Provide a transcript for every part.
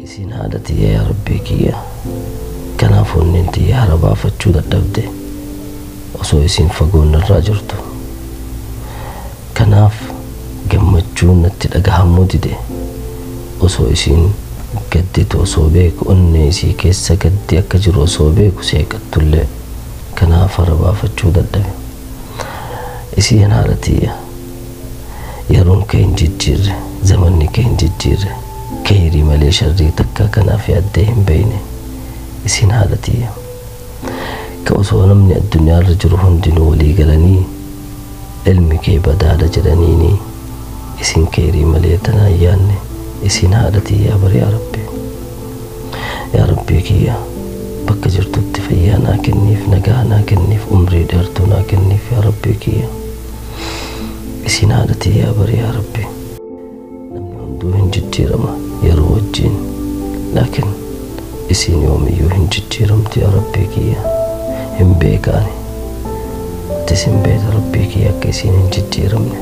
isin haadhati yaa rabbii kiyya kanaaf onneen hara baafachuu dadhabde osoo isin fagoonnarraa jirtu kanaaf gammachuun natti dhagahamuu dide osoo isin gadditu osoo beeku onnee isii keessa gaddi akka jiru osoo beeku seeqattullee kanaaf hara baafachuu dadhabe isin haadhati yeroon kee hin jijjiirre zamanni kee hin jijjiirre khayrii malee sharrii takka kanaaf yaaddee hin beeyne isin haadhati ka osoo namni addunyaarra jiru hundinuu walii galanii ilmi kee badaadha jedhaniini isin khayrii malee tanaa yaanne isin haadhati yaa bari yaa rabbii kiyya bakka jirtutti fayyaa naa kenniif nagaa naa kenniif umrii dheertuu naa kenniif yaa rabbii kiyya isin haadhati yaa bari yaa rabbii namni hunduu hin jijjiirama yeroo wajjin laakiin isin yoomiyyuu hin jijjiiramtu yaa rabbii kiyya hin beekaani isin beeta rabbii kiyya akka isin hin jijjiiramne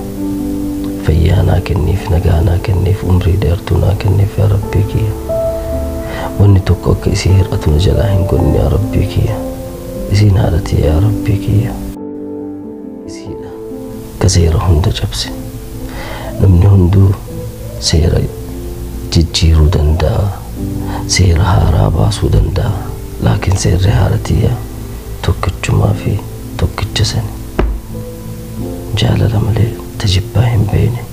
fayyaa naa kenniif nagaa naa kenniif umrii dheertuu naa kenniif yaa rabbii kiyya wanni tokko akka isin hir'atu na jalaa hin gonne yaa rabbii kiyya isin haadhati yaa rabbii kiyya isiidha ka seera hunda cabse namni hunduu seera jijjiiruu danda'a seera haaraa baasuu danda'a laakiin seerri haadhati tokkichumaa fi tokkicha sani jaalala malee tajibbaa hin beeyne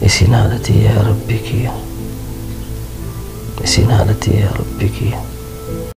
isin haadhati yaa rabbii kiyya isin haadhati yaa rabbii kiyya